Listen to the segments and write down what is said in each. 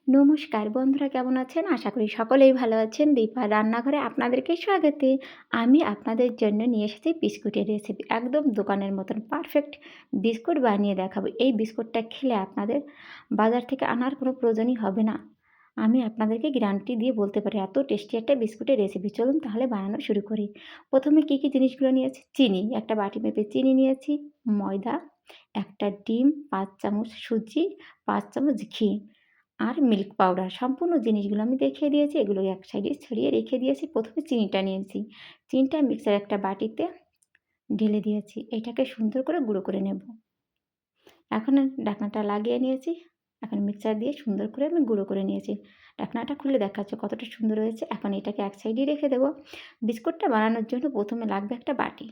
নমস্কার বন্ধুরা, কেমন আছেন? আশা করি সকলেই ভালো আছেন। দীপার রান্নাঘরে আপনাদেরকে স্বাগতে। আমি আপনাদের জন্য নিয়ে এসেছি বিস্কুটের রেসিপি। একদম দোকানের মতন পারফেক্ট বিস্কুট বানিয়ে দেখাবো। এই বিস্কুটটা খেলে আপনাদের বাজার থেকে আনার কোনো প্রয়োজনই হবে না। আমি আপনাদেরকে গ্যারান্টি দিয়ে বলতে পারি এত টেস্টি একটা বিস্কুটের রেসিপি। চলুন তাহলে বানানো শুরু করি। প্রথমে কী জিনিসগুলো নিয়েছি? চিনি, একটা বাটি মেপে চিনি নিয়েছি, ময়দা, একটা ডিম, ৫ চামচ সুজি, ৫ চামচ ঘি আর মিল্ক পাউডার। সম্পূর্ণ জিনিসগুলো আমি দেখিয়ে দিয়েছি। এগুলো এক সাইডে ছড়িয়ে রেখে দিয়েছি। প্রথমে চিনিটা নিয়েছি। চিনিটা মিক্সার একটা বাটিতে ঢেলে দিয়েছি। এটাকে সুন্দর করে গুঁড়ো করে নেব। এখন ঢাকনাটা লাগিয়ে নিয়েছি। এখন মিক্সার দিয়ে সুন্দর করে আমি গুঁড়ো করে নিয়েছি। ঢাকনাটা খুলে দেখাচ্ছে কতটা সুন্দর হয়েছে। এখন এটাকে এক সাইডে রেখে দেবো। বিস্কুটটা বানানোর জন্য প্রথমে লাগবে একটা বাটি।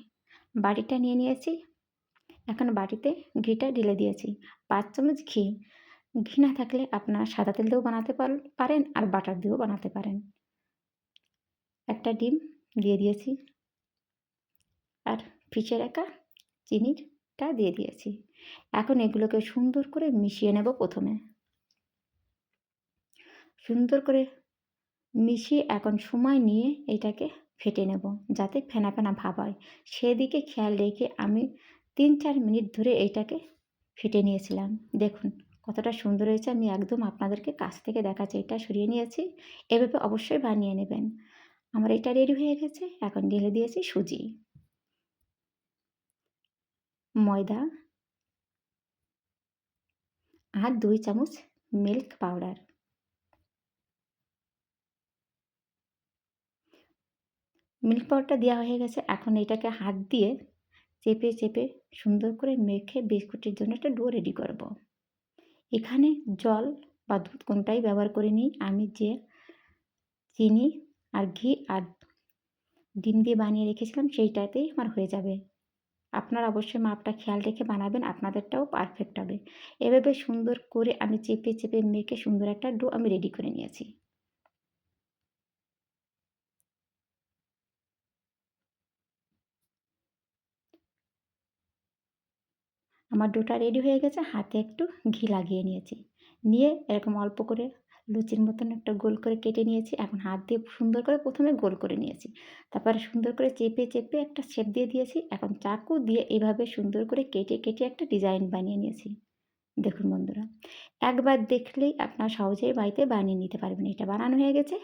বাটিটা নিয়ে নিয়েছি। এখন বাটিতে ঘিটা ঢেলে দিয়েছি। ৫ চামচ ঘি। ঘি না থাকলে আপনারা সাদা তেল দিয়েও বানাতে পারেন আর বাটার দিয়েও বানাতে পারেন। একটা ডিম দিয়ে দিয়েছি আর ফিশে রাখা চিনিটা দিয়ে দিয়েছি। এখন এগুলোকে সুন্দর করে মিশিয়ে নেব প্রথমে। সুন্দর করে মিশিয়ে এখন সময় নিয়ে এটাকে ফেটে নেব যাতে ফেনা ফেনা ভাব হয়। সেদিকে খেয়াল রেখে আমি ৩-৪ মিনিট ধরে এইটাকে ফেটে নিয়েছিলাম। দেখুন কতটা সুন্দর হয়েছে। আমি একদম আপনাদেরকে কাছ থেকে দেখাচ্ছি। এটা সরিয়ে নিয়েছি। এভাবে অবশ্যই বানিয়ে নেবেন। আমার এটা রেডি হয়ে গেছে। এখন ঢেলে দিয়েছি সুজি, ময়দা আর ২ চামচ মিল্ক পাউডার। মিল্ক পাউডারটা দেওয়া হয়ে গেছে। এখন এটাকে হাত দিয়ে চেপে চেপে সুন্দর করে মেখে বিস্কুটের জন্য একটা ডো রেডি করব। এখানে জল বা দুধ কোনটাই ব্যবহার করিনি। আমি যে চিনি আর ঘি আর ডিম দিয়ে বানিয়ে রেখেছিলাম সেইটাতেই আমার হয়ে যাবে। আপনারা অবশ্যই মাপটা খেয়াল রেখে বানাবেন, আপনাদেরটাও পারফেক্ট হবে। এভাবে সুন্দর করে আমি চেপে চেপে মেখে সুন্দর একটা ডো আমি রেডি করে নিয়েছি। আমার ডোটা রেডি হয়ে গেছে। হাতে একটু ঘি লাগিয়ে নিয়েছি। নিয়ে এরকম অল্প করে লুচির মতন একটা গোল করে কেটে নিয়েছি। এখন হাত দিয়ে সুন্দর করে প্রথমে গোল করে নিয়েছি। তারপরে সুন্দর করে চেপে চেপে একটা শেপ দিয়ে দিয়েছি। এখন চাকু দিয়ে এভাবে সুন্দর করে কেটে কেটে একটা ডিজাইন বানিয়ে নিয়েছি। দেখুন বন্ধুরা, একবার দেখলেই আপনারা সহজেই বাড়িতে বানিয়ে নিতে পারবেন। এটা বানানো হয়ে গেছে।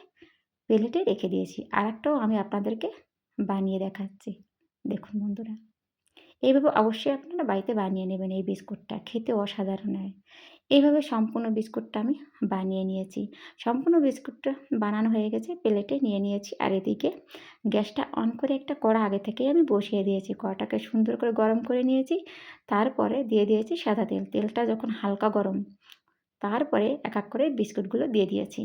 প্লেটে রেখে দিয়েছি। আরেকটাও আমি আপনাদেরকে বানিয়ে দেখাচ্ছি। দেখুন বন্ধুরা, এইভাবে অবশ্যই আপনারা বাড়িতে বানিয়ে নেবেন। এই বিস্কুটটা খেতে অসাধারণ হয়। এইভাবে সম্পূর্ণ বিস্কুটটা আমি বানিয়ে নিয়েছি। সম্পূর্ণ বিস্কুটটা বানানো হয়ে গেছে। প্লেটে নিয়ে নিয়েছি। আর এদিকে গ্যাসটা অন করে একটা কড়া আগে থেকেই আমি বসিয়ে দিয়েছি। কড়াটাকে সুন্দর করে গরম করে নিয়েছি। তারপরে দিয়ে দিয়েছি সাদা তেল। তেলটা যখন হালকা গরম, তারপরে এক এক করে বিস্কুটগুলো দিয়ে দিয়েছি।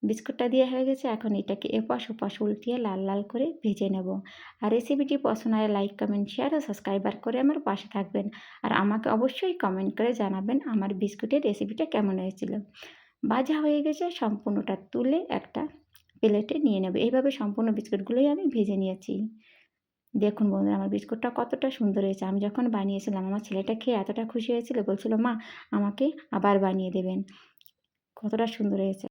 বিস্কুটটা দেওয়া হয়ে গেছে। এখন এটাকে এপাশ ওপাশ উল্টিয়ে লাল লাল করে ভেজে নেব। আর রেসিপিটি পছন্দ হয় লাইক, কমেন্ট, শেয়ার ও সাবস্ক্রাইবার করে আমার পাশে থাকবেন। আর আমাকে অবশ্যই কমেন্ট করে জানাবেন আমার বিস্কুটের রেসিপিটা কেমন হয়েছিল। ভাজা হয়ে গেছে। সম্পূর্ণটা তুলে একটা প্লেটে নিয়ে নেব। এইভাবে সম্পূর্ণ বিস্কুটগুলোই আমি ভেজে নিয়েছি। দেখুন বন্ধুরা, আমার বিস্কুটটা কতটা সুন্দর হয়েছে। আমি যখন বানিয়েছিলাম আমার ছেলেটা খেয়ে এতটা খুশি হয়েছিল, বলছিল মা আমাকে আবার বানিয়ে দেবেন। কতটা সুন্দর হয়েছে।